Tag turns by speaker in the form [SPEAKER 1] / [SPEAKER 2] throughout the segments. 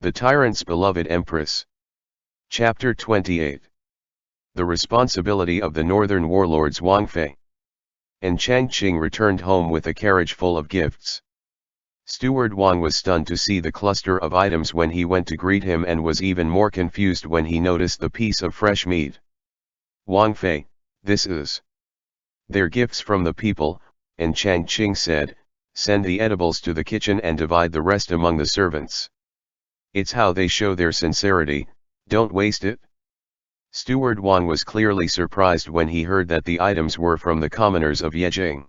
[SPEAKER 1] The Tyrant's Beloved Empress. Chapter 28. The Responsibility of the Northern Warlords Wang Fei. And Changqing returned home with a carriage full of gifts. Steward Wang was stunned to see the cluster of items when he went to greet him, and was even more confused when he noticed the piece of fresh meat. "Wang Fei, this is..." "They're gifts from the people," and Changqing said, "Send the edibles to the kitchen and divide the rest among the servants. It's how they show their sincerity, don't waste it." Steward Wang was clearly surprised when he heard that the items were from the commoners of Yejing.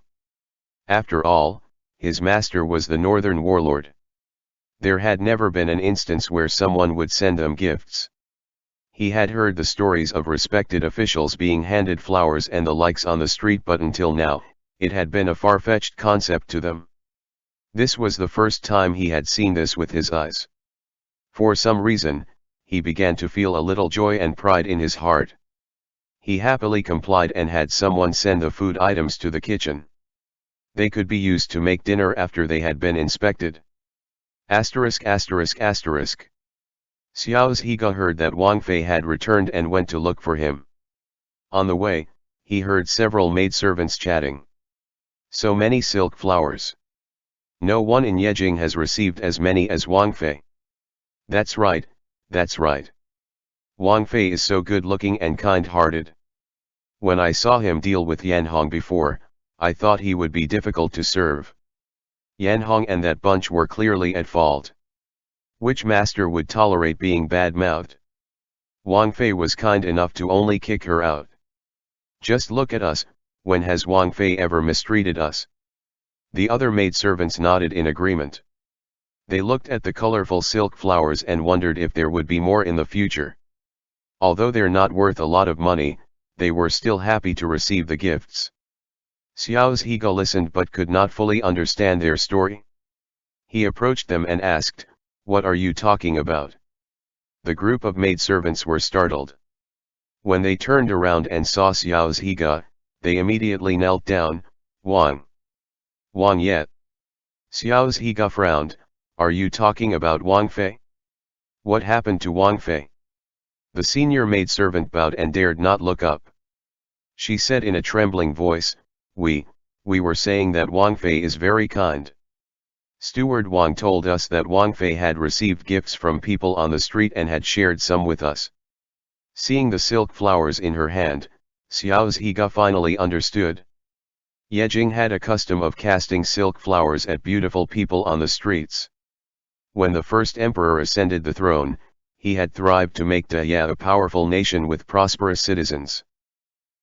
[SPEAKER 1] After all, his master was the northern warlord. There had never been an instance where someone would send them gifts. He had heard the stories of respected officials being handed flowers and the likes on the street, but until now, it had been a far-fetched concept to them. This was the first time he had seen this with his eyes. For some reason, he began to feel a little joy and pride in his heart. He happily complied and had someone send the food items to the kitchen. They could be used to make dinner after they had been inspected. Xiao Zhiga heard that Wang Fei had returned and went to look for him. On the way, he heard several maidservants chatting. "So many silk flowers. No one in Yejing has received as many as Wang Fei." That's right, that's right. Wang Fei is so good-looking and kind-hearted. When I saw him deal with Yanhong before, I thought he would be difficult to serve. Yanhong and that bunch were clearly at fault. Which master would tolerate being bad-mouthed? Wang Fei was kind enough to only kick her out. Just look at us, when has Wang Fei ever mistreated us? The other maidservants nodded in agreement. They looked at the colorful silk flowers and wondered if there would be more in the future. Although they're not worth a lot of money, they were still happy to receive the gifts. Xiao Zhiga listened but could not fully understand their story. He approached them and asked, "What are you talking about?" The group of maidservants were startled. When they turned around and saw Xiao Zhiga, they immediately knelt down. "Wang. Wang yet?" Xiao Zhiga frowned. "Are you talking about Wang Fei? What happened to Wang Fei?" The senior maidservant bowed and dared not look up. She said in a trembling voice, We were saying that Wang Fei is very kind. Steward Wang told us that Wang Fei had received gifts from people on the street and had shared some with us." Seeing the silk flowers in her hand, Xiao Zhiga finally understood. Yejing had a custom of casting silk flowers at beautiful people on the streets. When the first emperor ascended the throne, he had thrived to make Daya a powerful nation with prosperous citizens.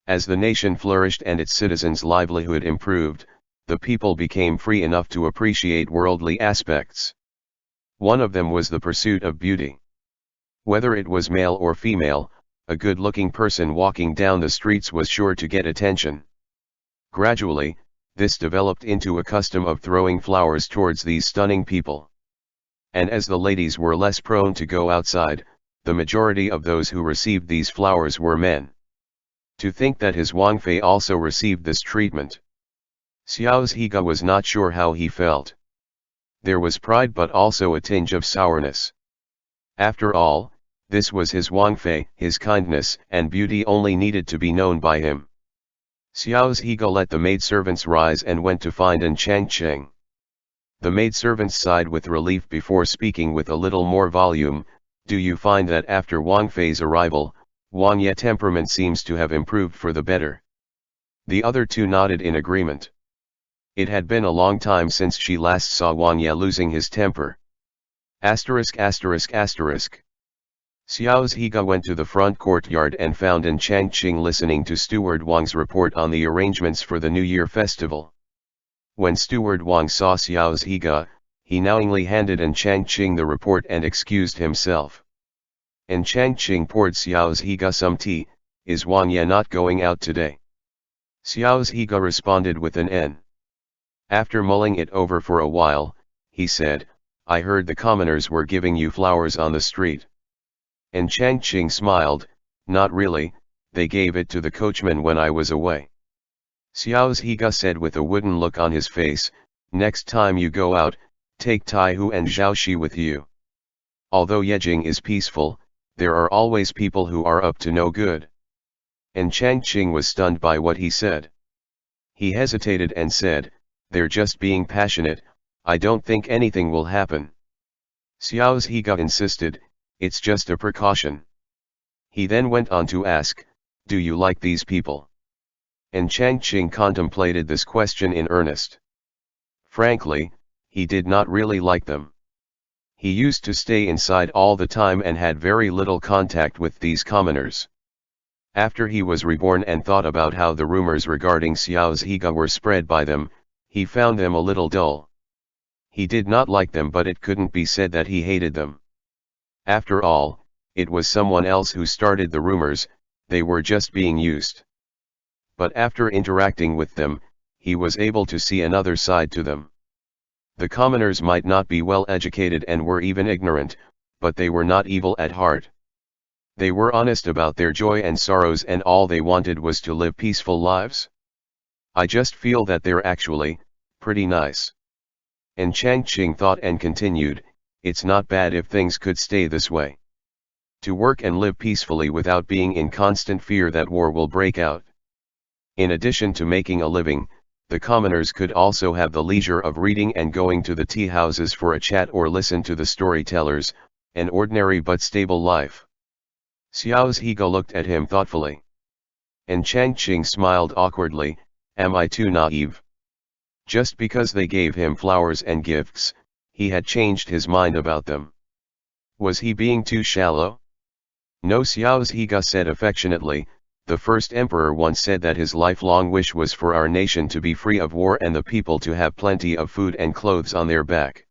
[SPEAKER 1] As the nation flourished and its citizens' livelihood improved, the people became free enough to appreciate worldly aspects. One of them was the pursuit of beauty. Whether it was male or female, a good-looking person walking down the streets was sure to get attention. Gradually, this developed into a custom of throwing flowers towards these stunning people. And as the ladies were less prone to go outside, the majority of those who received these flowers were men. To think that his Wang Fei also received this treatment. Xiao Zhiga was not sure how he felt. There was pride but also a tinge of sourness. After all, this was his Wang Fei, his kindness and beauty only needed to be known by him. Xiao Zhiga let the maidservants rise and went to find An Changqing. The maidservants sighed with relief before speaking with a little more volume. "Do you find that after Wang Fei's arrival, Wang Ye's temperament seems to have improved for the better?" The other two nodded in agreement. It had been a long time since she last saw Wang Ye losing his temper. Xiao Zhiga went to the front courtyard and found An Changqing listening to Steward Wang's report on the arrangements for the New Year festival. When Steward Wang saw Xiao Zhiga, he knowingly handed An Changqing the report and excused himself. An Changqing poured Xiao Zhiga some tea. "Is Wang Ye not going out today?" Xiao Zhiga responded with an N. After mulling it over for a while, he said, "I heard the commoners were giving you flowers on the street." And Changqing smiled, "Not really, they gave it to the coachman when I was away." Xiao Zhiga said with a wooden look on his face, "Next time you go out, take Taihu and Zhao Shi with you." Although Yejing is peaceful, there are always people who are up to no good. And Changqing was stunned by what he said. He hesitated and said, "They're just being passionate, I don't think anything will happen." Xiao Zhiga insisted, "It's just a precaution." He then went on to ask, "Do you like these people?" And Changqing contemplated this question in earnest. Frankly, he did not really like them. He used to stay inside all the time and had very little contact with these commoners. After he was reborn and thought about how the rumors regarding Xiao Zhiga were spread by them, he found them a little dull. He did not like them, but it couldn't be said that he hated them. After all, it was someone else who started the rumors, they were just being used. But after interacting with them, he was able to see another side to them. The commoners might not be well educated and were even ignorant, but they were not evil at heart. They were honest about their joy and sorrows, and all they wanted was to live peaceful lives. I just feel that they're actually pretty nice. And Changqing thought and continued, "It's not bad if things could stay this way. To work and live peacefully without being in constant fear that war will break out. In addition to making a living, the commoners could also have the leisure of reading and going to the tea houses for a chat or listen to the storytellers, an ordinary but stable life." Xiao Zhiga looked at him thoughtfully. And Changqing smiled awkwardly, "Am I too naive?" Just because they gave him flowers and gifts, he had changed his mind about them. Was he being too shallow? No, Xiao Zhiga said affectionately, "The first emperor once said that his lifelong wish was for our nation to be free of war and the people to have plenty of food and clothes on their back.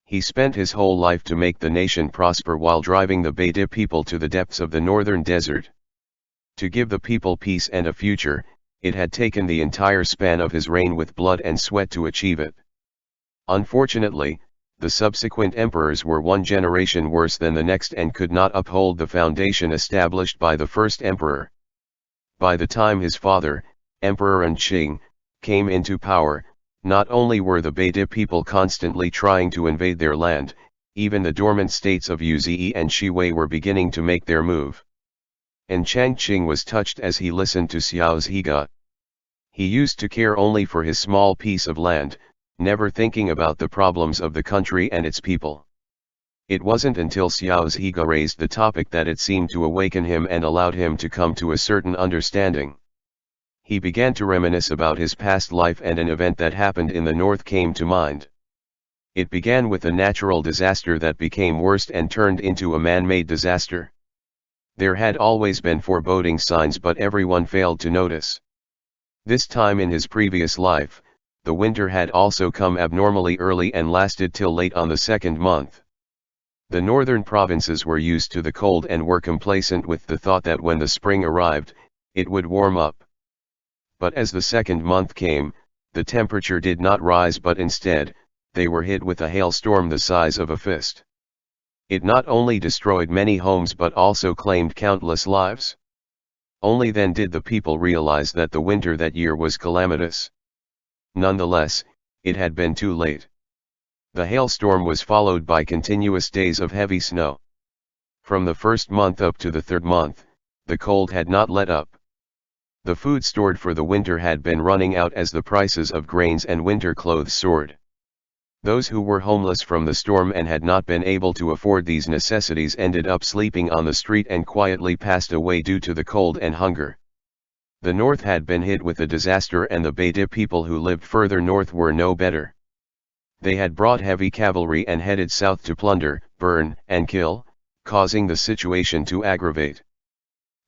[SPEAKER 1] He spent his whole life to make the nation prosper while driving the Beide people to the depths of the northern desert. To give the people peace and a future, it had taken the entire span of his reign with blood and sweat to achieve it. Unfortunately, the subsequent emperors were one generation worse than the next and could not uphold the foundation established by the first emperor. By the time his father, Emperor Anqing, came into power, not only were the Beide people constantly trying to invade their land, even the dormant states of Yuzi and Shiwei were beginning to make their move. And Changqing was touched as he listened to Xiao Zhiga. He used to care only for his small piece of land, never thinking about the problems of the country and its people. It wasn't until Xiao Zhiga raised the topic that it seemed to awaken him and allowed him to come to a certain understanding. He began to reminisce about his past life, and an event that happened in the north came to mind. It began with a natural disaster that became worse and turned into a man-made disaster. There had always been foreboding signs, but everyone failed to notice. This time in his previous life, the winter had also come abnormally early and lasted till late on the second month. The northern provinces were used to the cold and were complacent with the thought that when the spring arrived, it would warm up. But as the second month came, the temperature did not rise, but instead, they were hit with a hailstorm the size of a fist. It not only destroyed many homes but also claimed countless lives. Only then did the people realize that the winter that year was calamitous. Nonetheless, it had been too late. The hailstorm was followed by continuous days of heavy snow. From the first month up to the third month, the cold had not let up. The food stored for the winter had been running out as the prices of grains and winter clothes soared. Those who were homeless from the storm and had not been able to afford these necessities ended up sleeping on the street and quietly passed away due to the cold and hunger. The north had been hit with a disaster, and the Beide people who lived further north were no better. They had brought heavy cavalry and headed south to plunder, burn, and kill, causing the situation to aggravate.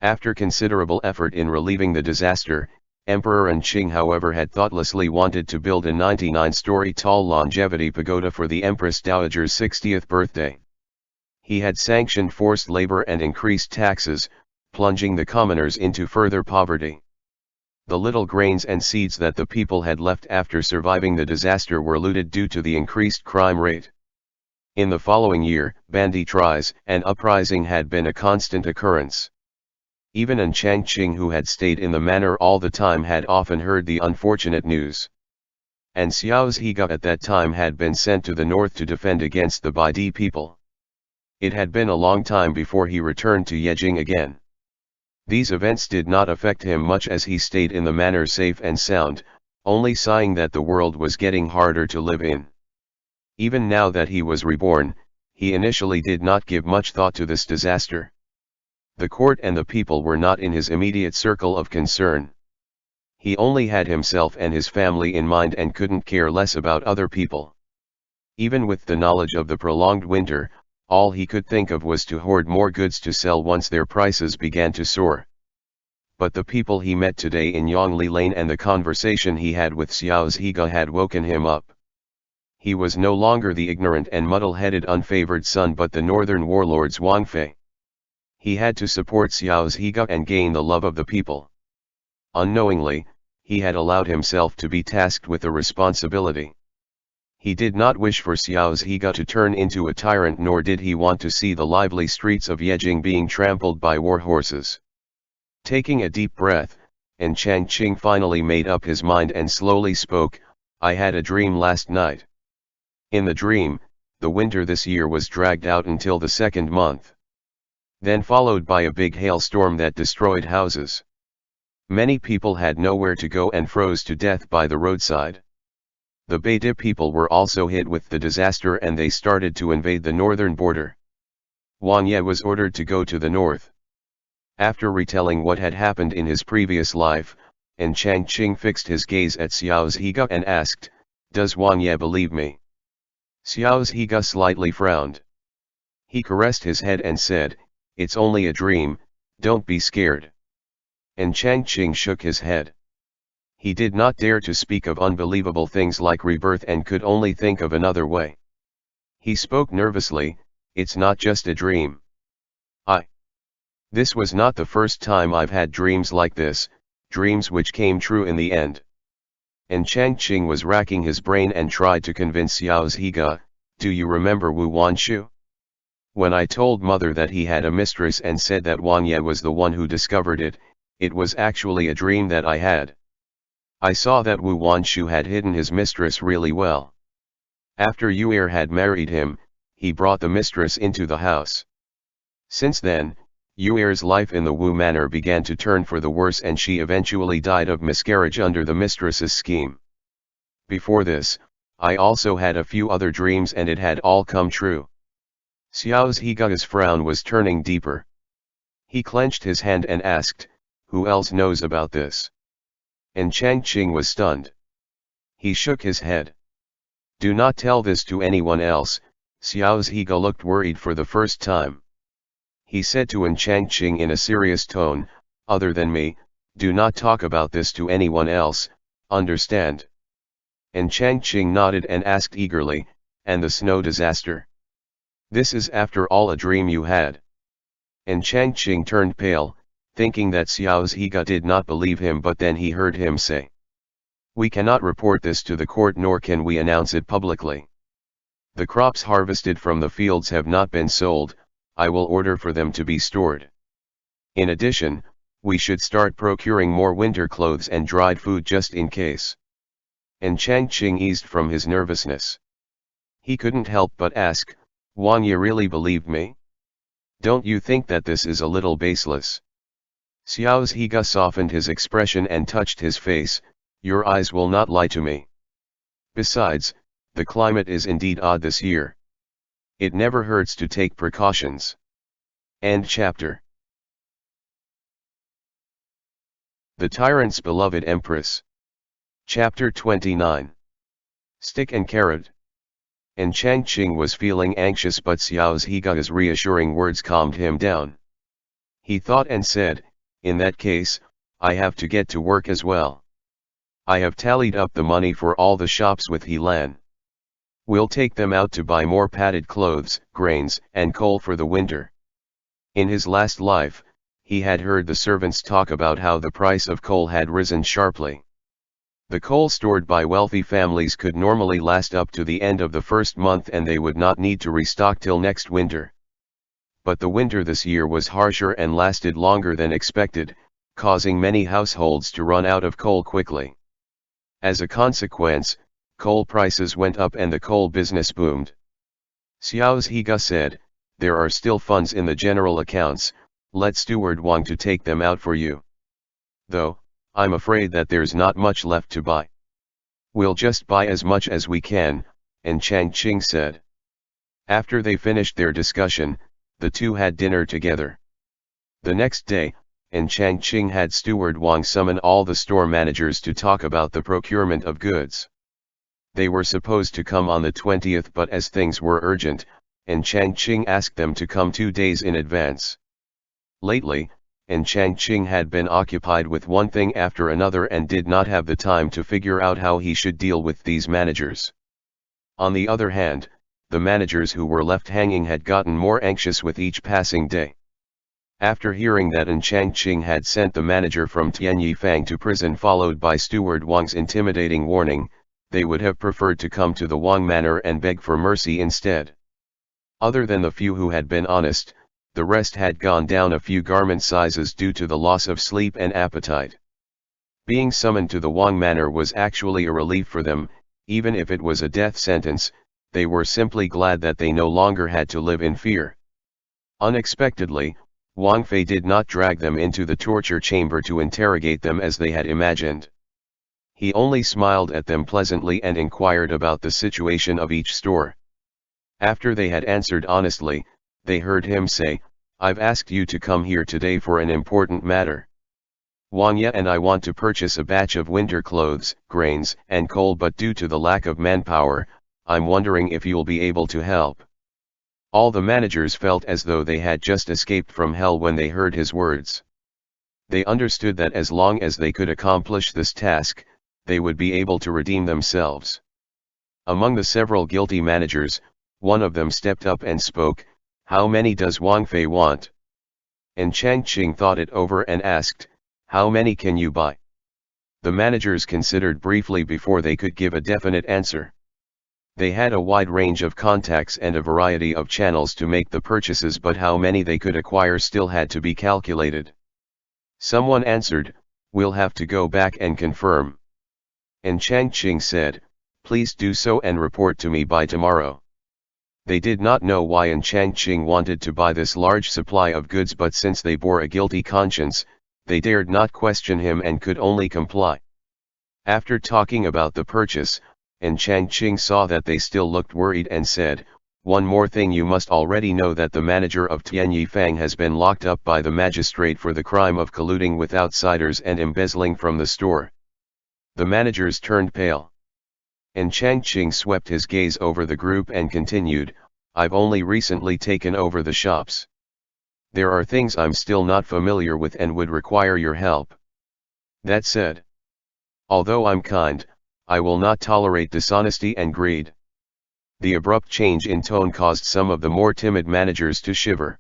[SPEAKER 1] After considerable effort in relieving the disaster, Emperor Anqing however had thoughtlessly wanted to build a 99-story tall longevity pagoda for the Empress Dowager's 60th birthday. He had sanctioned forced labor and increased taxes, plunging the commoners into further poverty. The little grains and seeds that the people had left after surviving the disaster were looted due to the increased crime rate. In the following year, banditries and uprising had been a constant occurrence. Even An Changqing, who had stayed in the manor all the time, had often heard the unfortunate news. And Xiao Zhiga at that time had been sent to the north to defend against the Baidi people. It had been a long time before he returned to Yejing again. These events did not affect him much as he stayed in the manor safe and sound, only sighing that the world was getting harder to live in. Even now that he was reborn, he initially did not give much thought to this disaster. The court and the people were not in his immediate circle of concern. He only had himself and his family in mind and couldn't care less about other people. Even with the knowledge of the prolonged winter, all he could think of was to hoard more goods to sell once their prices began to soar. But the people he met today in Yongli Lane and the conversation he had with Xiao Zhiga had woken him up. He was no longer the ignorant and muddle-headed unfavored son but the northern warlord's Wang Fei. He had to support Xiao Zhiga and gain the love of the people. Unknowingly, he had allowed himself to be tasked with a responsibility. He did not wish for Xiao Zhiga to turn into a tyrant, nor did he want to see the lively streets of Yejing being trampled by war horses. Taking a deep breath, and Changqing finally made up his mind and slowly spoke, "I had a dream last night. In the dream, the winter this year was dragged out until the second month. Then followed by a big hailstorm that destroyed houses. Many people had nowhere to go and froze to death by the roadside. The Beide people were also hit with the disaster and they started to invade the northern border. Wang Ye was ordered to go to the north." After retelling what had happened in his previous life, and Changqing fixed his gaze at Xiao Zhiga and asked, "Does Wang Ye believe me?" Xiao Zhiga slightly frowned. He caressed his head and said, "It's only a dream, don't be scared." And Changqing shook his head. He did not dare to speak of unbelievable things like rebirth and could only think of another way. He spoke nervously, "It's not just a dream. This was not the first time I've had dreams like this, dreams which came true in the end." And Changqing was racking his brain and tried to convince Xiao Zhiga, "Do you remember Wu Wanshu? When I told mother that he had a mistress and said that Wang Ye was the one who discovered it, it was actually a dream that I had. I saw that Wu Wanshu had hidden his mistress really well. After Yu'er had married him, he brought the mistress into the house. Since then, Yu'er's life in the Wu manor began to turn for the worse and she eventually died of miscarriage under the mistress's scheme. Before this, I also had a few other dreams and it had all come true." Xiao Zhiga's frown was turning deeper. He clenched his hand and asked, "Who else knows about this?" And Changqing was stunned. He shook his head. "Do not tell this to anyone else." Xiao Zhiga looked worried for the first time. He said to Changqing in a serious tone, "Other than me, do not talk about this to anyone else, understand?" And Changqing nodded and asked eagerly, "And the snow disaster? This is after all a dream you had?" And Changqing turned pale, thinking that Xiao Zhiga did not believe him, but then he heard him say, "We cannot report this to the court nor can we announce it publicly. The crops harvested from the fields have not been sold, I will order for them to be stored. In addition, we should start procuring more winter clothes and dried food just in case." And Changqing eased from his nervousness. He couldn't help but ask, "Wang Ye really believed me? Don't you think that this is a little baseless?" Xiao Zhiga softened his expression and touched his face, "Your eyes will not lie to me. Besides, the climate is indeed odd this year. It never hurts to take precautions." End chapter. The Tyrant's Beloved Empress. Chapter 29. Stick and Carrot. And Changqing was feeling anxious, but Xiao Zhiga's reassuring words calmed him down. He thought and said, "In that case, I have to get to work as well. I have tallied up the money for all the shops with Helan. We'll take them out to buy more padded clothes, grains, and coal for the winter." In his last life, he had heard the servants talk about how the price of coal had risen sharply. The coal stored by wealthy families could normally last up to the end of the first month and they would not need to restock till next winter. But the winter this year was harsher and lasted longer than expected, causing many households to run out of coal quickly. As a consequence, coal prices went up and the coal business boomed. Xiao Zhiga said, there are still funds in the general accounts, let Steward Wang to take them out for you. Though, I'm afraid that there's not much left to buy. We'll just buy as much as we can, and Chang Qing said. After they finished their discussion, the two had dinner together. The next day, and Chang Qing had Steward Wang summon all the store managers to talk about the procurement of goods. They were supposed to come on the 20th, but as things were urgent, and Chang Qing asked them to come 2 days in advance. Lately, and Chang Qing had been occupied with one thing after another and did not have the time to figure out how he should deal with these managers. On the other hand, the managers who were left hanging had gotten more anxious with each passing day. After hearing that Chang Qing had sent the manager from Tianyi Fang to prison followed by Steward Wang's intimidating warning, they would have preferred to come to the Wang Manor and beg for mercy instead. Other than the few who had been honest, the rest had gone down a few garment sizes due to the loss of sleep and appetite. Being summoned to the Wang Manor was actually a relief for them, even if it was a death sentence. They were simply glad that they no longer had to live in fear. Unexpectedly, Wang Fei did not drag them into the torture chamber to interrogate them as they had imagined. He only smiled at them pleasantly and inquired about the situation of each store. After they had answered honestly, they heard him say, "I've asked you to come here today for an important matter. Wang Ye and I want to purchase a batch of winter clothes, grains, and coal, but due to the lack of manpower, I'm wondering if you'll be able to help." All the managers felt as though they had just escaped from hell when they heard his words. They understood that as long as they could accomplish this task, they would be able to redeem themselves. Among the several guilty managers, one of them stepped up and spoke, "How many does Wang Fei want?" And Chang Qing thought it over and asked, "How many can you buy?" The managers considered briefly before they could give a definite answer. They had a wide range of contacts and a variety of channels to make the purchases, but how many they could acquire still had to be calculated. Someone answered, "We'll have to go back and confirm." And Chang Qing said, "Please do so and report to me by tomorrow." They did not know why Chang Qing wanted to buy this large supply of goods, but since they bore a guilty conscience, they dared not question him and could only comply. After talking about the purchase, and Chang Qing saw that they still looked worried and said, "One more thing, you must already know that the manager of Tianyi Fang has been locked up by the magistrate for the crime of colluding with outsiders and embezzling from the store." The managers turned pale. And Chang Qing swept his gaze over the group and continued, "I've only recently taken over the shops. There are things I'm still not familiar with and would require your help. That said, although I'm kind, I will not tolerate dishonesty and greed." The abrupt change in tone caused some of the more timid managers to shiver.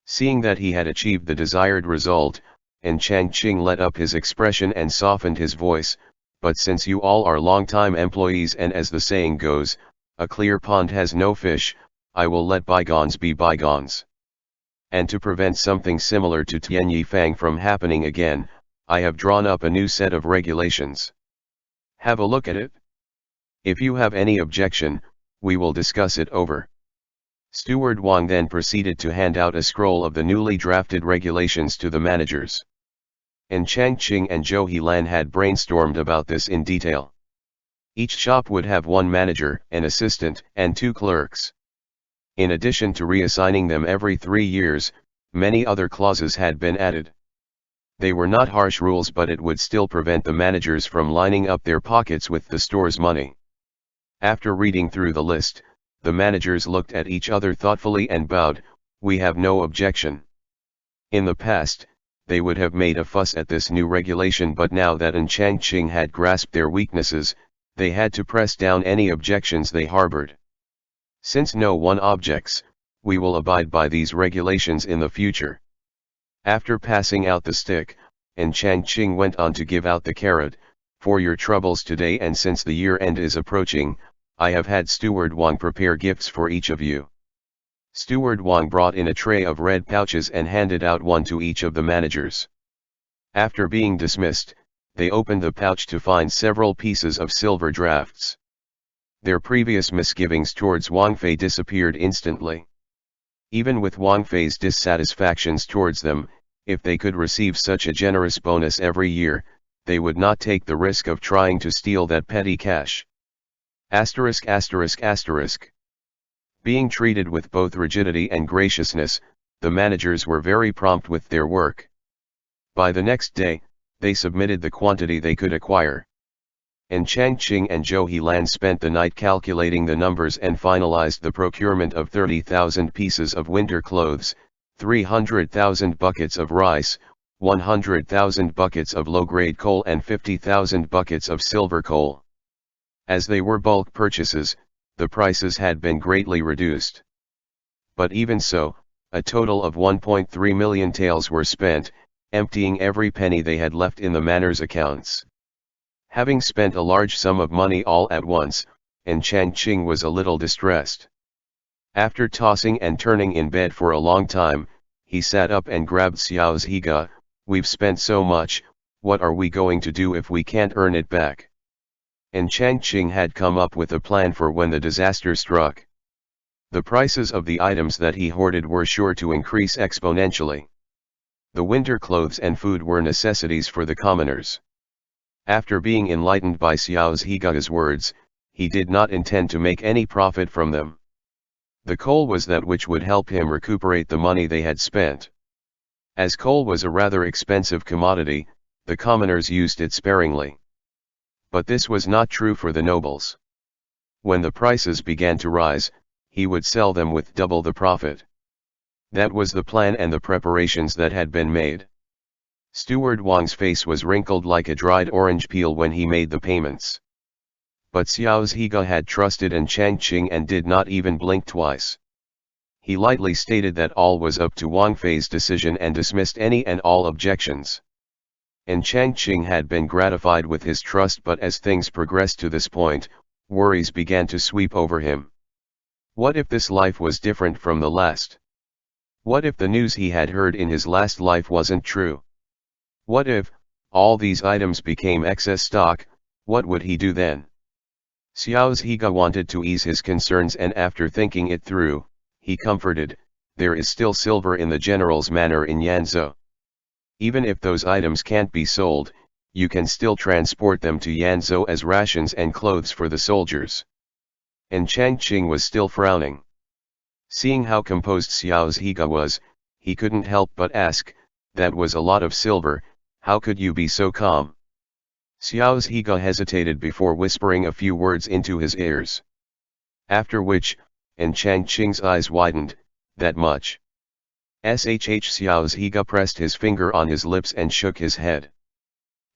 [SPEAKER 1] Seeing that he had achieved the desired result, and Chang Qing let up his expression and softened his voice, "But since you all are long-time employees and as the saying goes, a clear pond has no fish, I will let bygones be bygones. And to prevent something similar to Tianyi Fang from happening again, I have drawn up a new set of regulations. Have a look at it. If you have any objection, we will discuss it over." Steward Wang then proceeded to hand out a scroll of the newly drafted regulations to the managers. And Chang Qing and Zhou Helan had brainstormed about this in detail. Each shop would have one manager, an assistant, and 2 clerks. In addition to reassigning them every 3 years, many other clauses had been added. They were not harsh rules, but it would still prevent the managers from lining up their pockets with the store's money. After reading through the list, the managers looked at each other thoughtfully and bowed, "We have no objection." In the past, they would have made a fuss at this new regulation, but now that Chang Qing had grasped their weaknesses, they had to press down any objections they harbored. "Since no one objects, we will abide by these regulations in the future." After passing out the stick, and Chang Qing went on to give out the carrot, "For your troubles today, and since the year end is approaching, I have had Steward Wang prepare gifts for each of you." Steward Wang brought in a tray of red pouches and handed out one to each of the managers. After being dismissed, they opened the pouch to find several pieces of silver drafts. Their previous misgivings towards Wang Fei disappeared instantly. Even with Wang Fei's dissatisfactions towards them, if they could receive such a generous bonus every year, they would not take the risk of trying to steal that petty cash. Asterisk asterisk asterisk. Being treated with both rigidity and graciousness, the managers were very prompt with their work. By the next day, they submitted the quantity they could acquire. And Changqing and Zhou Helan spent the night calculating the numbers and finalized the procurement of 30,000 pieces of winter clothes, 300,000 buckets of rice, 100,000 buckets of low-grade coal and 50,000 buckets of silver coal. As they were bulk purchases, the prices had been greatly reduced. But even so, a total of 1.3 million taels were spent, emptying every penny they had left in the manor's accounts. Having spent a large sum of money all at once, and Changqing was a little distressed. After tossing and turning in bed for a long time, he sat up and grabbed Xiao's Higa. "We've spent so much, what are we going to do if we can't earn it back?" And Changqing had come up with a plan for when the disaster struck. The prices of the items that he hoarded were sure to increase exponentially. The winter clothes and food were necessities for the commoners. After being enlightened by Xiao's Higa's words, he did not intend to make any profit from them. The coal was that which would help him recuperate the money they had spent. As coal was a rather expensive commodity, the commoners used it sparingly. But this was not true for the nobles. When the prices began to rise, he would sell them with double the profit. That was the plan and the preparations that had been made. Steward Wang's face was wrinkled like a dried orange peel when he made the payments. But Xiao's Higa had trusted in Changqing and did not even blink twice. He lightly stated that all was up to Wang Fei's decision and dismissed any and all objections. And Changqing had been gratified with his trust, but as things progressed to this point, worries began to sweep over him. What if this life was different from the last? What if the news he had heard in his last life wasn't true? What if all these items became excess stock? What would he do then? Xiao's Higa wanted to ease his concerns, and after thinking it through, he comforted, "There is still silver in the general's manor in Yanzhou. Even if those items can't be sold, you can still transport them to Yanzhou as rations and clothes for the soldiers." And Changqing was still frowning. Seeing how composed Xiao's Higa was, he couldn't help but ask, "That was a lot of silver, how could you be so calm?" Xiao's Higa hesitated before whispering a few words into his ears. After which, and Changqing's eyes widened, "That much?" Xiao's Higa pressed his finger on his lips and shook his head.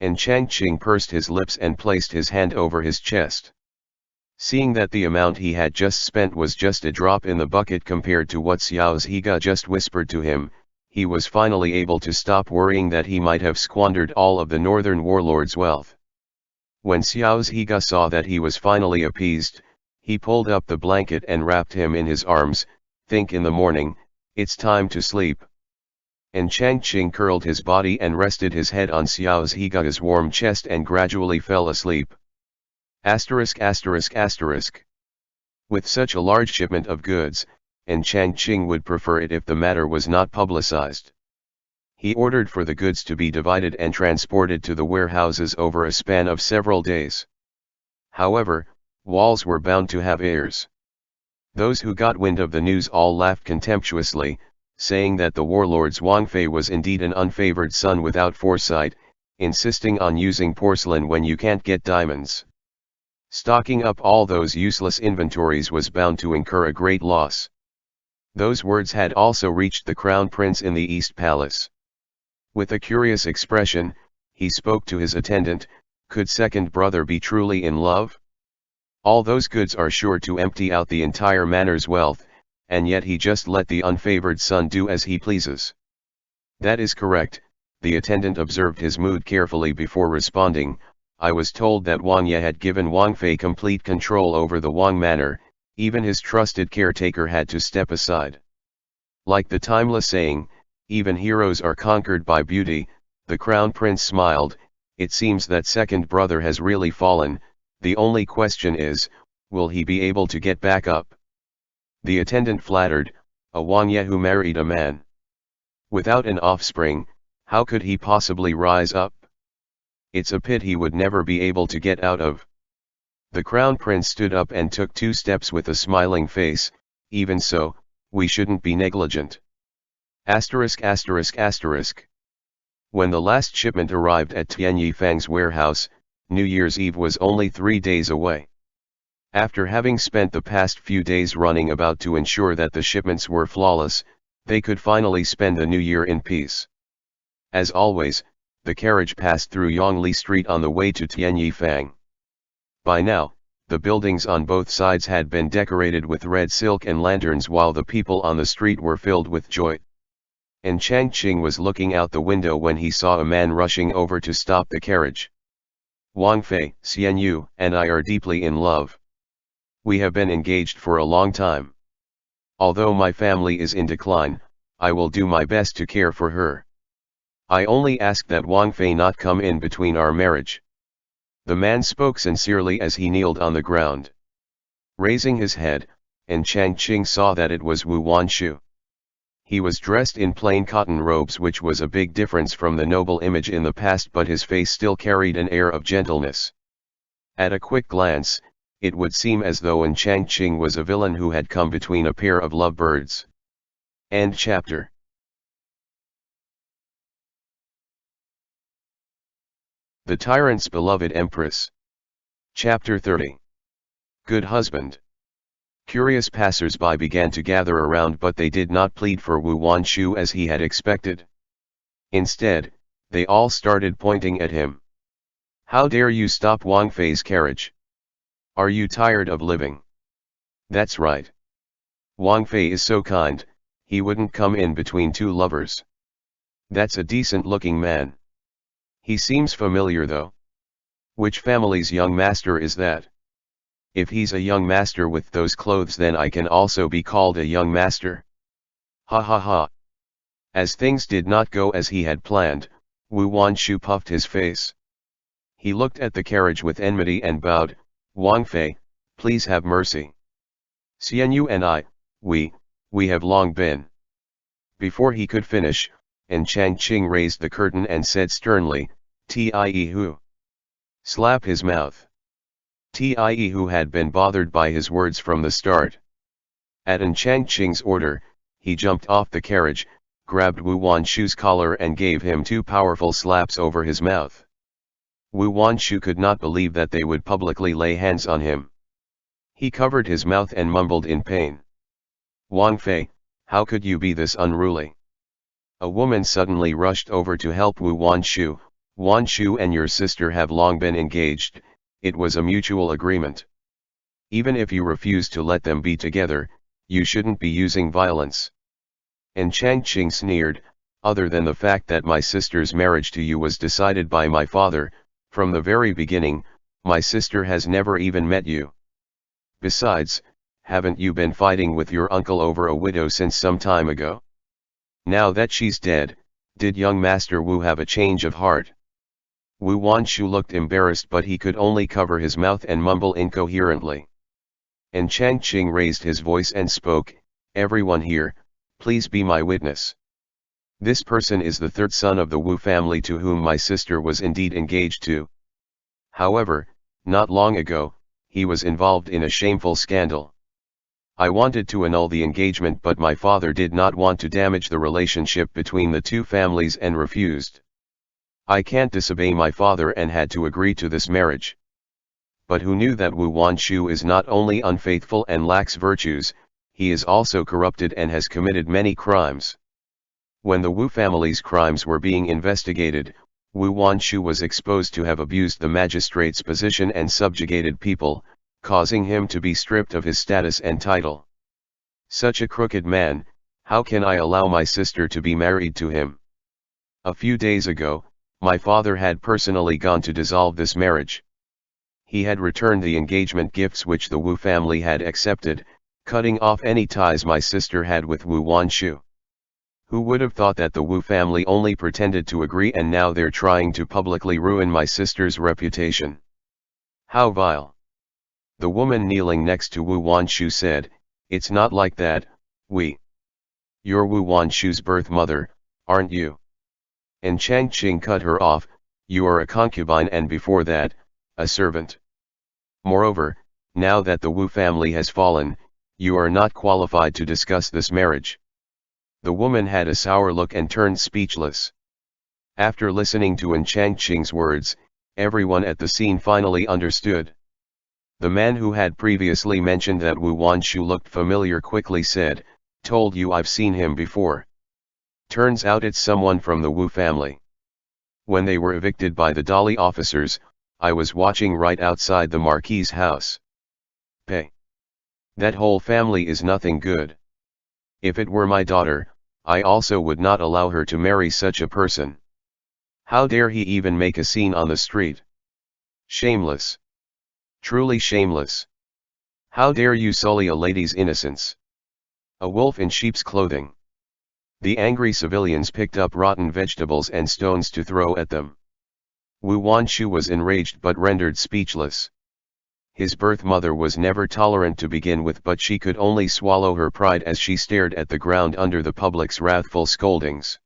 [SPEAKER 1] And Changqing pursed his lips and placed his hand over his chest. Seeing that the amount he had just spent was just a drop in the bucket compared to what Xiao's Higa just whispered to him, he was finally able to stop worrying that he might have squandered all of the northern warlord's wealth. When Xiao's Higa saw that he was finally appeased, he pulled up the blanket and wrapped him in his arms. "Think in the morning, it's time to sleep." And Changqing curled his body and rested his head on Xiao's Higa's warm chest and gradually fell asleep. Asterisk asterisk asterisk. With such a large shipment of goods, and Changqing would prefer it if the matter was not publicized. He ordered for the goods to be divided and transported to the warehouses over a span of several days. However, walls were bound to have ears. Those who got wind of the news all laughed contemptuously, saying that the warlord's Wang Fei was indeed an unfavored son without foresight, insisting on using porcelain when you can't get diamonds. Stocking up all those useless inventories was bound to incur a great loss. Those words had also reached the crown prince in the East Palace. With a curious expression, he spoke to his attendant, "Could second brother be truly in love? All those goods are sure to empty out the entire manor's wealth, and yet he just let the unfavored son do as he pleases." "That is correct," the attendant observed his mood carefully before responding. "I was told that Wang Ye had given Wang Fei complete control over the Wang manor, even his trusted caretaker had to step aside. Like the timeless saying, even heroes are conquered by beauty." The crown prince smiled. "It seems that second brother has really fallen. The only question is, will he be able to get back up?" The attendant flattered, a Wang Ye who married a man. Without an offspring, how could he possibly rise up? It's a pit he would never be able to get out of. The crown prince stood up and took 2 steps with a smiling face. Even so, we shouldn't be negligent. Asterisk asterisk asterisk. When the last shipment arrived at Tianyi Fang's warehouse, New Year's Eve was only 3 days away. After having spent the past few days running about to ensure that the shipments were flawless, they could finally spend the new year in peace. As always, the carriage passed through Yongli Street on the way to Tianyi Fang. By now, the buildings on both sides had been decorated with red silk and lanterns while the people on the street were filled with joy. And Changqing was looking out the window when he saw a man rushing over to stop the carriage. Wang Fei, Xianyu, and I are deeply in love. We have been engaged for a long time. Although my family is in decline, I will do my best to care for her. I only ask that Wang Fei not come in between our marriage. The man spoke sincerely as he kneeled on the ground. Raising his head, and Changqing saw that it was Wu Wanshu. He was dressed in plain cotton robes, which was a big difference from the noble image in the past, but his face still carried an air of gentleness. At a quick glance, it would seem as though Changqing was a villain who had come between a pair of lovebirds. End chapter. The Tyrant's Beloved Empress. Chapter 30. Good husband. Curious passers-by began to gather around, but they did not plead for Wu Wanshu as he had expected. Instead, they all started pointing at him. How dare you stop Wang Fei's carriage? Are you tired of living? That's right. Wang Fei is so kind, he wouldn't come in between 2 lovers. That's a decent-looking man. He seems familiar though. Which family's young master is that? If he's a young master with those clothes, then I can also be called a young master. Ha ha ha. As things did not go as he had planned, Wu Wanshu puffed his face. He looked at the carriage with enmity and bowed. Wang Fei, please have mercy. Xianyu and I, we have long been. Before he could finish, and Changqing raised the curtain and said sternly, Tie Hu. Slap his mouth. Tie Hu had been bothered by his words from the start. At Changqing's order, he jumped off the carriage, grabbed Wu Wanshu's collar and gave him 2 powerful slaps over his mouth. Wu Wanshu could not believe that they would publicly lay hands on him. He covered his mouth and mumbled in pain. Wang Fei, how could you be this unruly? A woman suddenly rushed over to help Wu Wanshu. Wanshu and your sister have long been engaged, it was a mutual agreement. Even if you refuse to let them be together, you shouldn't be using violence. And Changqing sneered, other than the fact that my sister's marriage to you was decided by my father, from the very beginning, my sister has never even met you. Besides, haven't you been fighting with your uncle over a widow since some time ago? Now that she's dead, did young Master Wu have a change of heart? Wu Wanshu looked embarrassed, but he could only cover his mouth and mumble incoherently. And Changqing raised his voice and spoke, everyone here, please be my witness. This person is the 3rd son of the Wu family to whom my sister was indeed engaged to. However, not long ago, he was involved in a shameful scandal. I wanted to annul the engagement, but my father did not want to damage the relationship between the 2 families and refused. I can't disobey my father and had to agree to this marriage. But who knew that Wu Wanshu is not only unfaithful and lacks virtues, he is also corrupted and has committed many crimes. When the Wu family's crimes were being investigated, Wu Wanshu was exposed to have abused the magistrate's position and subjugated people, causing him to be stripped of his status and title. Such a crooked man, how can I allow my sister to be married to him? A few days ago, my father had personally gone to dissolve this marriage. He had returned the engagement gifts which the Wu family had accepted, cutting off any ties my sister had with Wu Wanshu. Who would have thought that the Wu family only pretended to agree, and now they're trying to publicly ruin my sister's reputation? How vile! The woman kneeling next to Wu Wanshu said, it's not like that, we You're Wu Wanshu's birth mother, aren't you? And Changqing cut her off, you are a concubine and before that, a servant. Moreover, now that the Wu family has fallen, you are not qualified to discuss this marriage. The woman had a sour look and turned speechless. After listening to Changqing's words, everyone at the scene finally understood. The man who had previously mentioned that Wu Wanshu looked familiar quickly said, told you I've seen him before. Turns out it's someone from the Wu family. When they were evicted by the Dali officers, I was watching right outside the Marquis's house. Pay. That whole family is nothing good. If it were my daughter, I also would not allow her to marry such a person. How dare he even make a scene on the street? Shameless. Truly shameless. How dare you sully a lady's innocence? A wolf in sheep's clothing. The angry civilians picked up rotten vegetables and stones to throw at them. Wu Wanshu was enraged but rendered speechless. His birth mother was never tolerant to begin with, but she could only swallow her pride as she stared at the ground under the public's wrathful scoldings.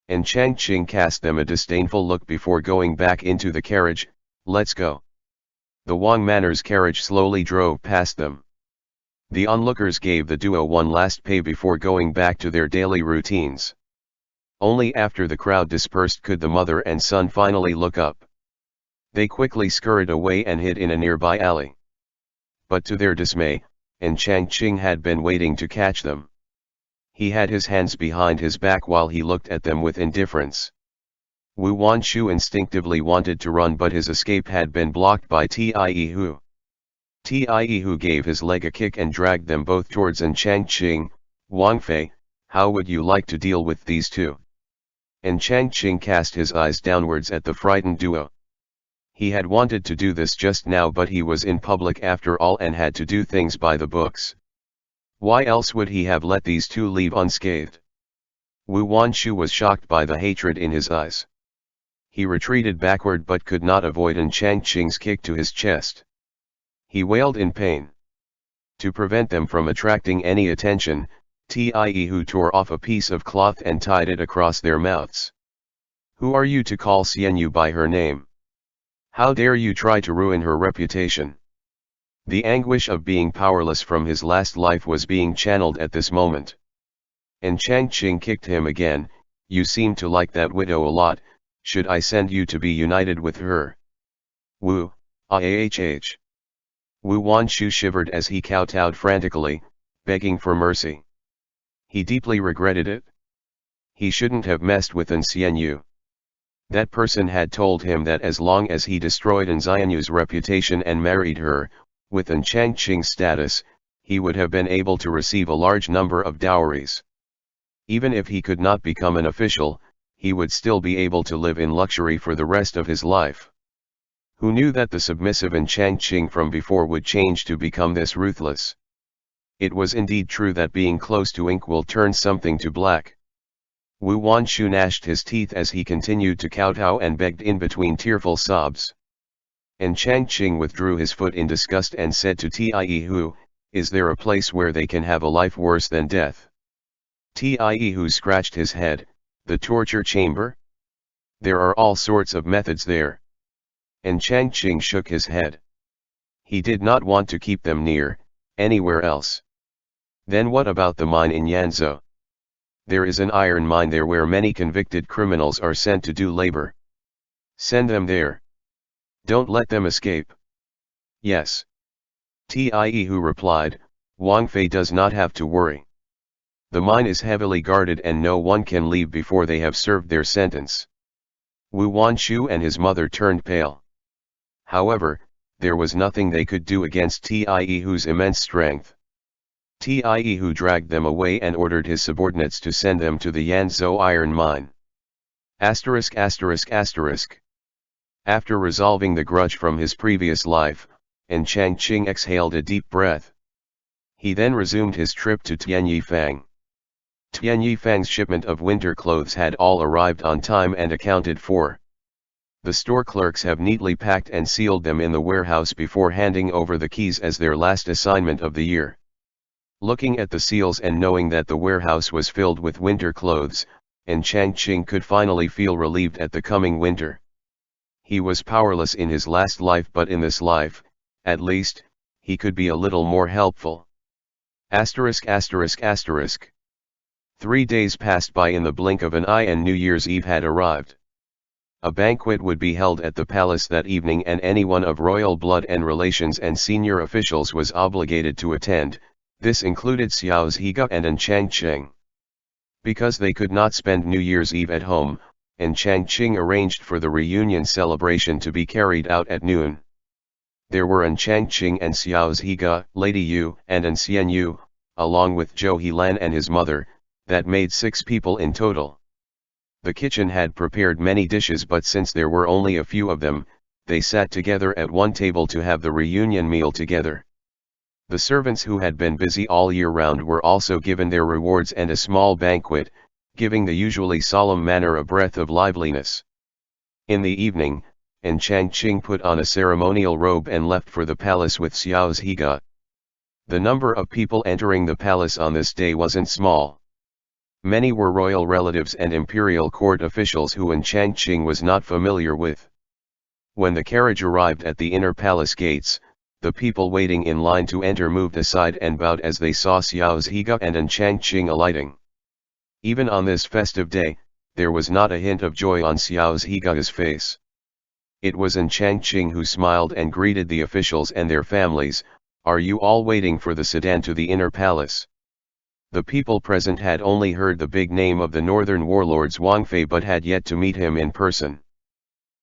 [SPEAKER 1] And Changqing cast them a disdainful look before going back into the carriage. Let's go. The Wang Manor's carriage slowly drove past them. The onlookers gave the duo one last pay before going back to their daily routines. Only after the crowd dispersed could the mother and son finally look up. They quickly scurried away and hid in a nearby alley. But to their dismay, Changqing had been waiting to catch them. He had his hands behind his back while he looked at them with indifference. Wu Wanshu instinctively wanted to run, but his escape had been blocked by Tiehu. Tiehu gave his leg a kick and dragged them both towards Changqing. Wang Fei, how would you like to deal with these two? Changqing cast his eyes downwards at the frightened duo. He had wanted to do this just now, but he was in public after all and had to do things by the books. Why else would he have let these two leave unscathed? Wu Wanshu was shocked by the hatred in his eyes. He retreated backward but could not avoid Changqing's kick to his chest. He wailed in pain. To prevent them from attracting any attention, Tiehu tore off a piece of cloth and tied it across their mouths. Who are you to call Xianyu by her name? How dare you try to ruin her reputation? The anguish of being powerless from his last life was being channeled at this moment. Changqing kicked him again. You seem to like that widow a lot, should I send you to be united with her? Wu, ahh. Wu Wanshu shivered as he kowtowed frantically, begging for mercy. He deeply regretted it. He shouldn't have messed with Xianyu. That person had told him that as long as he destroyed Xianyu's reputation and married her, with Changqing's status, he would have been able to receive a large number of dowries. Even if he could not become an official, he would still be able to live in luxury for the rest of his life. Who knew that the submissive Changqing from before would change to become this ruthless? It was indeed true that being close to ink will turn something to black. Wu Wanshu gnashed his teeth as he continued to kowtow and begged in between tearful sobs. Changqing withdrew his foot in disgust and said to Tiehu, is there a place where they can have a life worse than death? Tiehu scratched his head, the torture chamber? There are all sorts of methods there. Changqing shook his head. He did not want to keep them near, anywhere else. Then what about the mine in Yanzhou? There is an iron mine there where many convicted criminals are sent to do labor. Send them there. Don't let them escape. Yes. Tiehu replied, Wang Fei does not have to worry. The mine is heavily guarded and no one can leave before they have served their sentence. Wu Wanshu and his mother turned pale. However, there was nothing they could do against Tiehu's immense strength. Tiehu dragged them away and ordered his subordinates to send them to the Yanzhou iron mine. Asterisk. After resolving the grudge from his previous life, Changqing exhaled a deep breath. He then resumed his trip to Tianyifang. Tianyifang's shipment of winter clothes had all arrived on time and accounted for. The store clerks have neatly packed and sealed them in the warehouse before handing over the keys as their last assignment of the year. Looking at the seals and knowing that the warehouse was filled with winter clothes, and Changqing could finally feel relieved at the coming winter. He was powerless in his last life, but in this life, at least, he could be a little more helpful. Asterisk asterisk asterisk. 3 days passed by in the blink of an eye and New Year's Eve had arrived. A banquet would be held at the palace that evening, and anyone of royal blood and relations and senior officials was obligated to attend. This included Xiao Zhiga and An Changqing. Because they could not spend New Year's Eve at home, An Changqing arranged for the reunion celebration to be carried out at noon. There were An Changqing and Xiao Zhiga, Lady Yu and An Xian Yu, along with Zhou Helan and his mother, that made 6 people in total. The kitchen had prepared many dishes, but since there were only a few of them, they sat together at one table to have the reunion meal together. The servants who had been busy all year round were also given their rewards and a small banquet, giving the usually solemn manner a breath of liveliness. In the evening, An Changqing put on a ceremonial robe and left for the palace with Xiao Zhiga. The number of people entering the palace on this day wasn't small. Many were royal relatives and imperial court officials who An Changqing was not familiar with. When the carriage arrived at the inner palace gates, the people waiting in line to enter moved aside and bowed as they saw Xiao Zhiga and An Changqing alighting. Even on this festive day, there was not a hint of joy on Xiao Zhiga's face. It was An Changqing who smiled and greeted the officials and their families. "Are you all waiting for the sedan to the inner palace?" The people present had only heard the big name of the northern warlords Wang Fei, but had yet to meet him in person.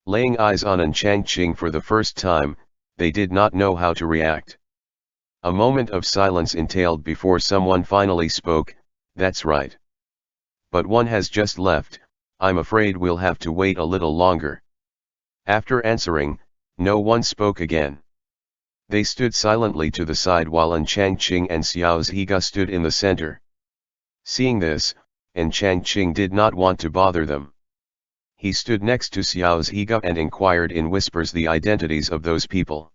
[SPEAKER 1] Laying eyes on An Changqing for the first time, they did not know how to react. A moment of silence entailed before someone finally spoke. "That's right. But one has just left. I'm afraid we'll have to wait a little longer." After answering, no one spoke again. They stood silently to the side while An Changqing and Xiao Zhiga stood in the center. Seeing this, An Changqing did not want to bother them. He stood next to Xiao Zhiga and inquired in whispers the identities of those people.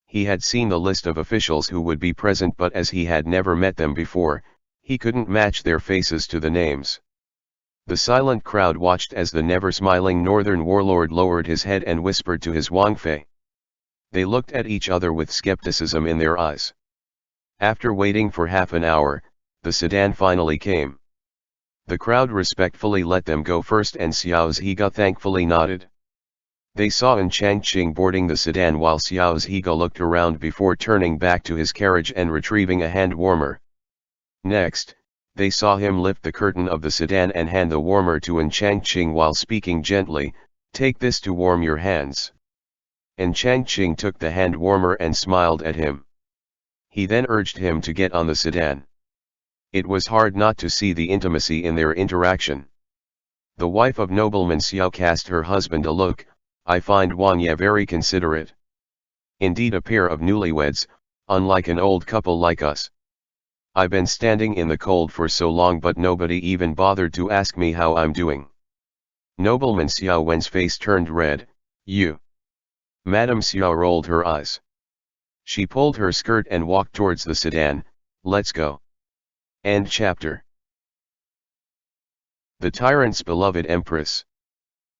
[SPEAKER 1] He had seen the list of officials who would be present, but as he had never met them before, he couldn't match their faces to the names. The silent crowd watched as the never-smiling northern warlord lowered his head and whispered to his Wang Fei. They looked at each other with skepticism in their eyes. After waiting for half an hour, the sedan finally came. The crowd respectfully let them go first, and Xiao Zhiga thankfully nodded. They saw An Changqing boarding the sedan while Xiao Zhiga looked around before turning back to his carriage and retrieving a hand warmer. Next, they saw him lift the curtain of the sedan and hand the warmer to An Changqing while speaking gently, "Take this to warm your hands." An Changqing took the hand warmer and smiled at him. He then urged him to get on the sedan. It was hard not to see the intimacy in their interaction. The wife of nobleman Xiao cast her husband a look. "I find Wang Ye very considerate. Indeed, a pair of newlyweds, unlike an old couple like us. I've been standing in the cold for so long, but nobody even bothered to ask me how I'm doing." Nobleman Xiao Wen's face turned red. "You." Madame Xiao rolled her eyes. She pulled her skirt and walked towards the sedan. "Let's go." End chapter. The Tyrant's Beloved Empress.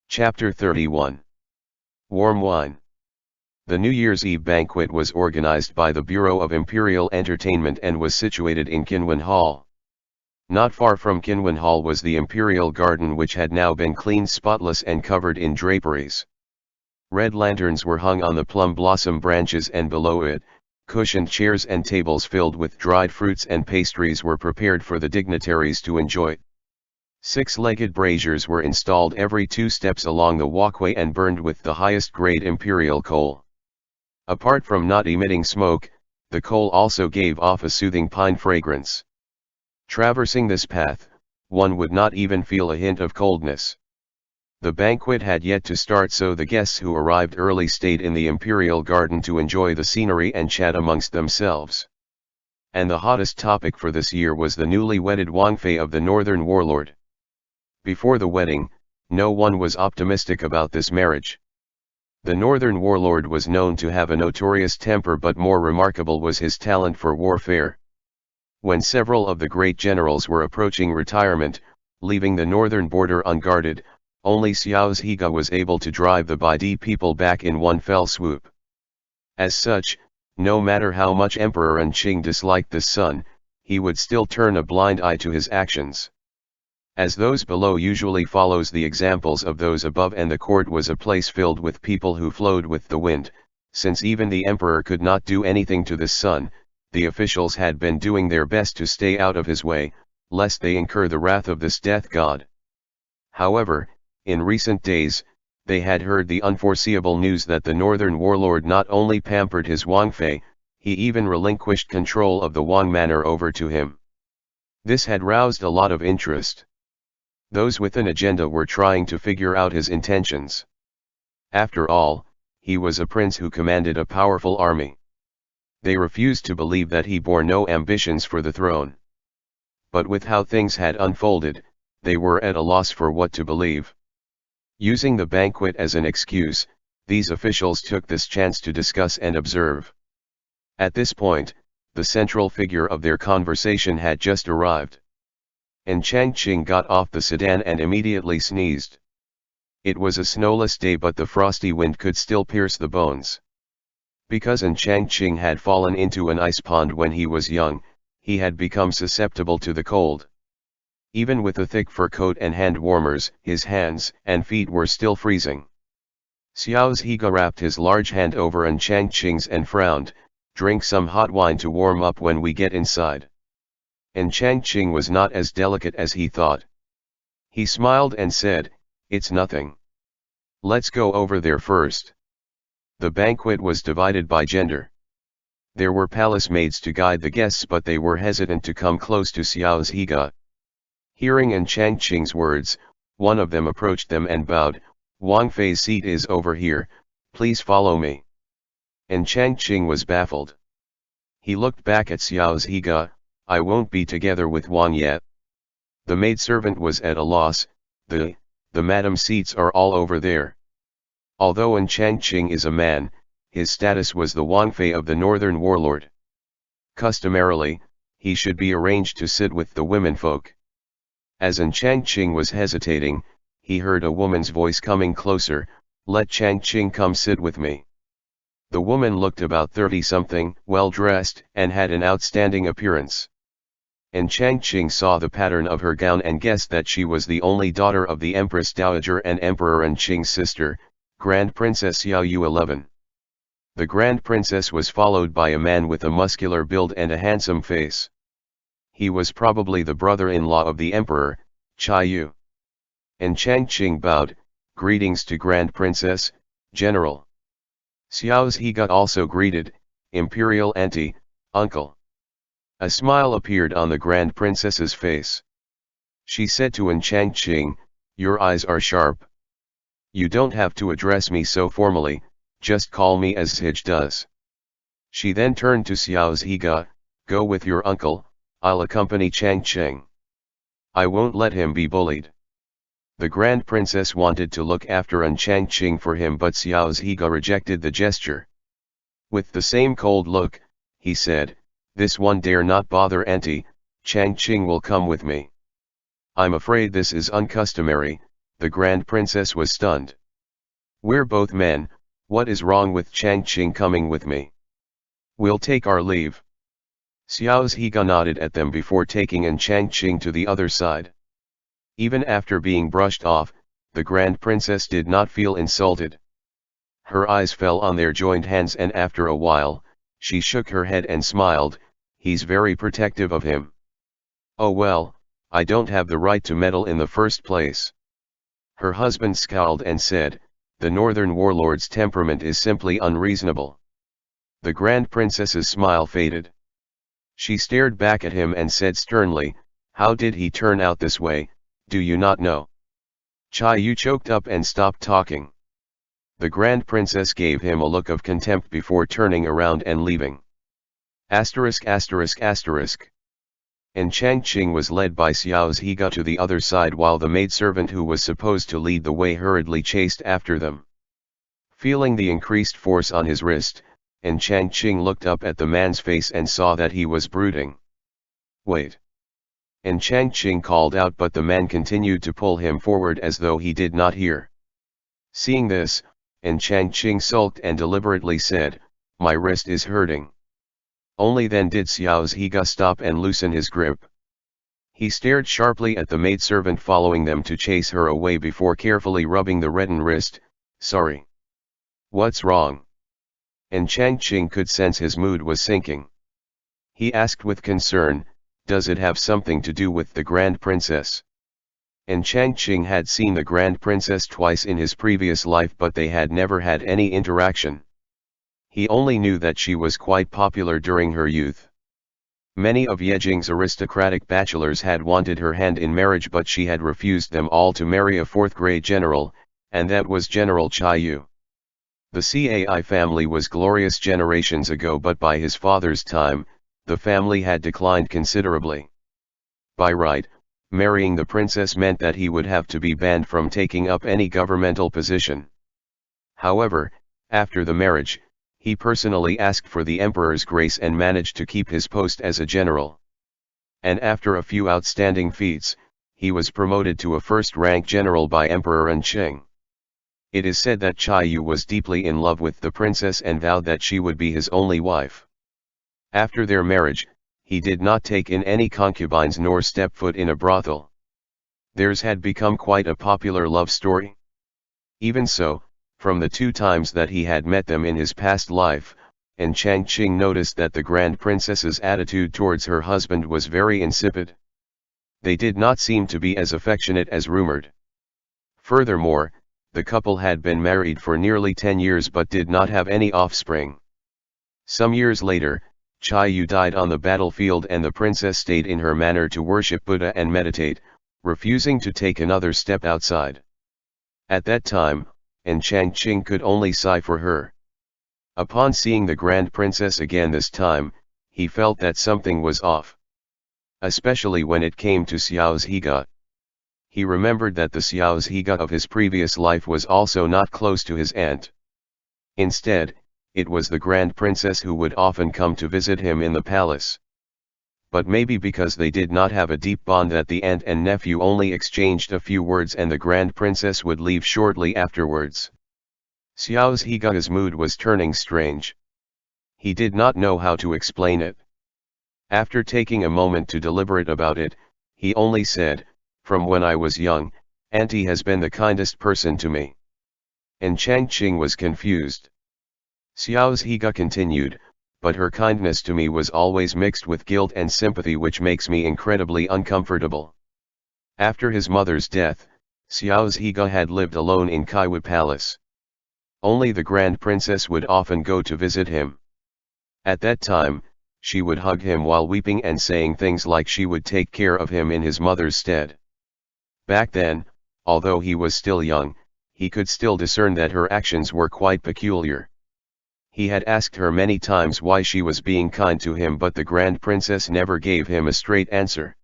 [SPEAKER 1] Chapter 31. Warm Wine. The New Year's Eve banquet was organized by the Bureau of Imperial Entertainment and was situated in Qinwen Hall. Not far from Qinwen Hall was the Imperial Garden, which had now been cleaned spotless and covered in draperies. Red lanterns were hung on the plum blossom branches, and below it, cushioned chairs and tables filled with dried fruits and pastries were prepared for the dignitaries to enjoy. 6-legged braziers were installed every 2 steps along the walkway and burned with the highest grade imperial coal. Apart from not emitting smoke, the coal also gave off a soothing pine fragrance. Traversing this path, one would not even feel a hint of coldness. The banquet had yet to start, so the guests who arrived early stayed in the imperial garden to enjoy the scenery and chat amongst themselves. And the hottest topic for this year was the newly wedded Wang Fei of the northern warlord. Before the wedding, no one was optimistic about this marriage. The northern warlord was known to have a notorious temper, but more remarkable was his talent for warfare. When several of the great generals were approaching retirement, leaving the northern border unguarded, only Xiao Zhiga was able to drive the Baidi people back in one fell swoop. As such, no matter how much Emperor Anqing disliked the son, he would still turn a blind eye to his actions. As those below usually follows the examples of those above, and the court was a place filled with people who flowed with the wind, since even the emperor could not do anything to the son, the officials had been doing their best to stay out of his way, lest they incur the wrath of this death god. However, in recent days, they had heard the unforeseeable news that the northern warlord not only pampered his Wang Fei, he even relinquished control of the Wang manor over to him. This had roused a lot of interest. Those with an agenda were trying to figure out his intentions. After all, he was a prince who commanded a powerful army. They refused to believe that he bore no ambitions for the throne. But with how things had unfolded, they were at a loss for what to believe. Using the banquet as an excuse, these officials took this chance to discuss and observe. At this point, the central figure of their conversation had just arrived. And Changqing got off the sedan and immediately sneezed. It was a snowless day, but the frosty wind could still pierce the bones. Because Changqing had fallen into an ice pond when he was young, he had become susceptible to the cold. Even with a thick fur coat and hand warmers, his hands and feet were still freezing. Xiao Zhiga wrapped his large hand over Changqing's and frowned, "Drink some hot wine to warm up when we get inside." And Changqing was not as delicate as he thought. He smiled and said, "It's nothing. Let's go over there first." The banquet was divided by gender. There were palace maids to guide the guests, but they were hesitant to come close to Xiao Zhiga. Hearing Changqing's words, one of them approached them and bowed, "Wang Fei's seat is over here, please follow me." And Changqing was baffled. He looked back at Xiao Zhiga, "I won't be together with Wang yet." The maidservant was at a loss, the madam seats are all over there." Although Changqing is a man, his status was the Wang Fei of the northern warlord. Customarily, he should be arranged to sit with the womenfolk. As Changqing was hesitating, he heard a woman's voice coming closer, "Let Changqing come sit with me." The woman looked about 30-something, well-dressed, and had an outstanding appearance. And Changqing saw the pattern of her gown and guessed that she was the only daughter of the Empress Dowager and Emperor Anqing's sister, Grand Princess Xiao Yu 11. The Grand Princess was followed by a man with a muscular build and a handsome face. He was probably the brother-in-law of the Emperor, Chai Yu. And Changqing bowed, "Greetings to Grand Princess, General." Xiao Zhiga also greeted, "Imperial Auntie, Uncle." A smile appeared on the Grand Princess's face. She said to Changqing, "Your eyes are sharp. You don't have to address me so formally, just call me as Zhij does." She then turned to Xiao Zhiga, "Go with your uncle, I'll accompany Changqing. I won't let him be bullied." The Grand Princess wanted to look after Changqing for him, but Xiao Zhiga rejected the gesture. With the same cold look, he said, "This one dare not bother Auntie, Changqing will come with me." "I'm afraid this is uncustomary." The Grand Princess was stunned. "We're both men, what is wrong with Changqing coming with me?" "We'll take our leave." Xiao Zhiga nodded at them before taking Changqing to the other side. Even after being brushed off, the Grand Princess did not feel insulted. Her eyes fell on their joined hands, and after a while, she shook her head and smiled, "He's very protective of him." "Oh well, I don't have the right to meddle in the first place." Her husband scowled and said, "The northern warlord's temperament is simply unreasonable." The Grand Princess's smile faded. She stared back at him and said sternly, "How did he turn out this way, do you not know?" Chai Yu choked up and stopped talking. The Grand Princess gave him a look of contempt before turning around and leaving. *******. And Changqing was led by Xiao Zhiga to the other side, while the maidservant who was supposed to lead the way hurriedly chased after them. Feeling the increased force on his wrist, Changqing looked up at the man's face and saw that he was brooding. Wait. And Changqing called out, but the man continued to pull him forward as though he did not hear. Seeing this, and Changqing sulked and deliberately said, "My wrist is hurting." Only then did Xiao's Higa stop and loosen his grip. He stared sharply at the maidservant following them to chase her away before carefully rubbing the reddened wrist. "Sorry. What's wrong?" And Changqing could sense his mood was sinking. He asked with concern, "Does it have something to do with the Grand Princess?" And Changqing had seen the Grand Princess twice in his previous life, but they had never had any interaction. He only knew that she was quite popular during her youth. Many of Yejing's aristocratic bachelors had wanted her hand in marriage, but she had refused them all to marry a fourth-grade general, and that was General Chai Yu. The Cai family was glorious generations ago, but by his father's time, the family had declined considerably. By right, marrying the princess meant that he would have to be banned from taking up any governmental position. However, after the marriage, he personally asked for the emperor's grace and managed to keep his post as a general. And after a few outstanding feats, he was promoted to a first-rank general by Emperor An Sheng. It is said that Chai Yu was deeply in love with the princess and vowed that she would be his only wife. After their marriage, he did not take in any concubines nor step foot in a brothel. Theirs had become quite a popular love story. Even so, from the 2 times that he had met them in his past life, and Changqing noticed that the Grand Princess's attitude towards her husband was very insipid. They did not seem to be as affectionate as rumored. Furthermore, the couple had been married for nearly 10 years but did not have any offspring. Some years later, Chai Yu died on the battlefield and the princess stayed in her manor to worship Buddha and meditate, refusing to take another step outside. At that time, and Changqing could only sigh for her. Upon seeing the Grand Princess again this time, he felt that something was off. Especially when it came to Xiao's Higa. He remembered that the Xiao's Higa of his previous life was also not close to his aunt. Instead, it was the Grand Princess who would often come to visit him in the palace. But maybe because they did not have a deep bond that the aunt and nephew only exchanged a few words and the Grand Princess would leave shortly afterwards. Xiao's Higa's mood was turning strange. He did not know how to explain it. After taking a moment to deliberate about it, he only said, "From when I was young, Auntie has been the kindest person to me." And Changqing was confused. Xiao's Higa continued, "But her kindness to me was always mixed with guilt and sympathy, which makes me incredibly uncomfortable." After his mother's death, Xiao's Higa had lived alone in Kaiwu Palace. Only the Grand Princess would often go to visit him. At that time, she would hug him while weeping and saying things like she would take care of him in his mother's stead. Back then, although he was still young, he could still discern that her actions were quite peculiar. He had asked her many times why she was being kind to him, but the Grand Princess never gave him a straight answer.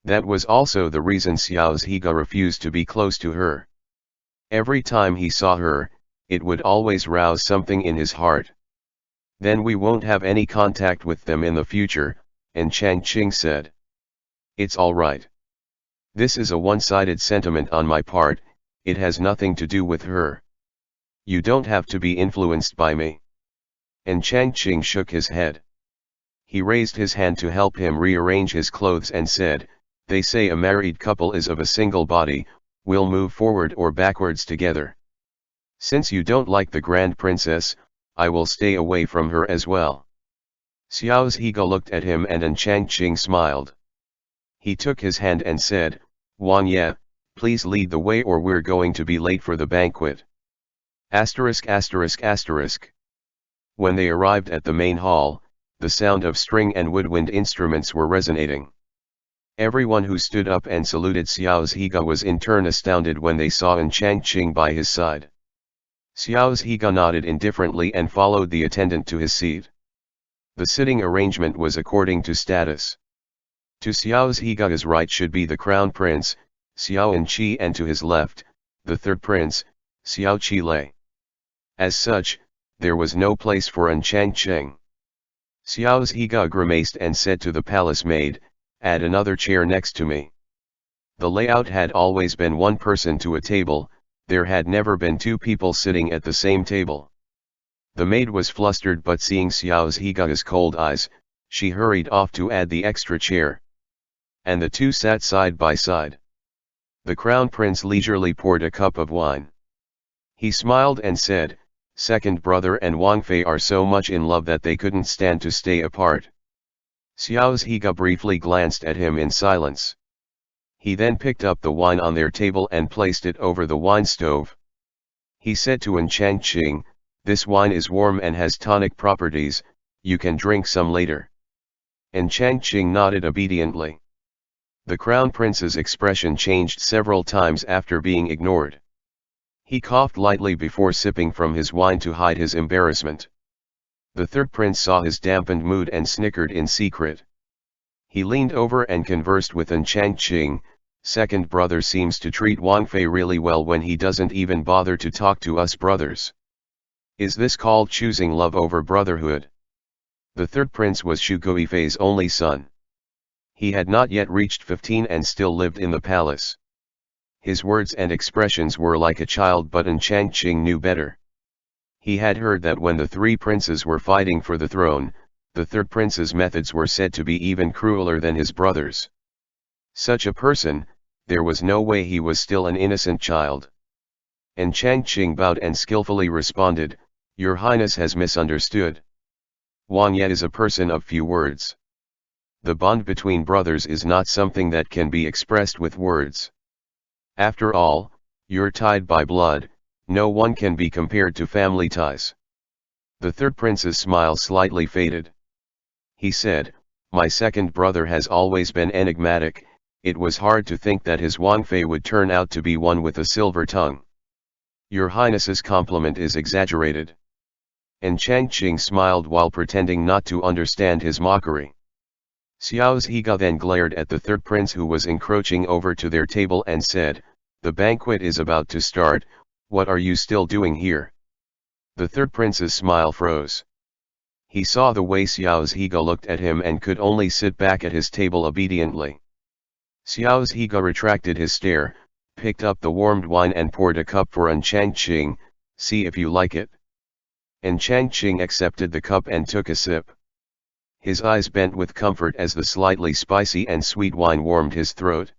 [SPEAKER 1] That was also the reason Xiao's Higa refused to be close to her. Every time he saw her, it would always rouse something in his heart. "Then we won't have any contact with them in the future," and Changqing said. "It's all right. This is a one-sided sentiment on my part, it has nothing to do with her. You don't have to be influenced by me." And Changqing shook his head. He raised his hand to help him rearrange his clothes and said, "They say a married couple is of a single body, will move forward or backwards together. Since you don't like the Grand Princess, I will stay away from her as well." Xiao's Higa looked at him and Changqing smiled. He took his hand and said, "Wang Ye, please lead the way or we're going to be late for the banquet." When they arrived at the main hall, the sound of string and woodwind instruments were resonating. Everyone who stood up and saluted Xiao's Higa was in turn astounded when they saw An Changqing by his side. Xiao's Higa nodded indifferently and followed the attendant to his seat. The sitting arrangement was according to status. To Xiao's Higa's right should be the crown prince, Xiao Enqi, and to his left, the third prince, Xiao Qilei. As such, there was no place for An Changqing. Xiao's Higa grimaced and said to the palace maid, Add another chair next to me. The layout had always been one person to a table, there had never been two people sitting at the same table. The maid was flustered, but seeing Xiao Zhiga's cold eyes, she hurried off to add the extra chair. And the two sat side by side. The crown prince leisurely poured a cup of wine. He smiled and said, "Second brother and Wang Fei are so much in love that they couldn't stand to stay apart." Xiao Zhiga briefly glanced at him in silence. He then picked up the wine on their table and placed it over the wine stove. He said to An Changqing, "This wine is warm and has tonic properties, you can drink some later." An Changqing nodded obediently. The crown prince's expression changed several times after being ignored. He coughed lightly before sipping from his wine to hide his embarrassment. The third prince saw his dampened mood and snickered in secret. He leaned over and conversed with An Changqing. "Second brother seems to treat Wang Fei really well when he doesn't even bother to talk to us brothers. Is this called choosing love over brotherhood?" The third prince was Xu Guifei's only son. He had not yet reached 15 and still lived in the palace. His words and expressions were like a child, but An Changqing knew better. He had heard that when the three princes were fighting for the throne, the third prince's methods were said to be even crueler than his brothers. Such a person, there was no way he was still an innocent child. An Changqing bowed and skillfully responded, "Your Highness has misunderstood. Wang Ye is a person of few words. The bond between brothers is not something that can be expressed with words. After all, you're tied by blood, no one can be compared to family ties." The third prince's smile slightly faded. He said, "My second brother has always been enigmatic, it was hard to think that his Wang Fei would turn out to be one with a silver tongue. Your Highness's compliment is exaggerated." And Changqing smiled while pretending not to understand his mockery. Xiao Zhiga then glared at the third prince, who was encroaching over to their table, and said, "The banquet is about to start, what are you still doing here?" The third prince's smile froze. He saw the way Xiao Zhiga looked at him and could only sit back at his table obediently. Xiao Zhiga retracted his stare, picked up the warmed wine and poured a cup for An Changqing. "See if you like it." An Changqing accepted the cup and took a sip. His eyes bent with comfort as the slightly spicy and sweet wine warmed his throat.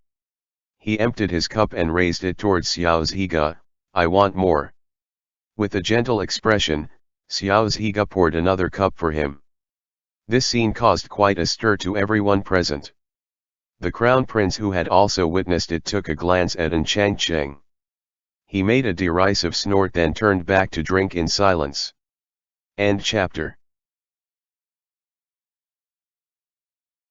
[SPEAKER 1] He emptied his cup and raised it towards Xiao Zhiga. "I want more." With a gentle expression, Xiao Zhiga poured another cup for him. This scene caused quite a stir to everyone present. The crown prince, who had also witnessed it, took a glance at An Changqing. He made a derisive snort, then turned back to drink in silence. End chapter.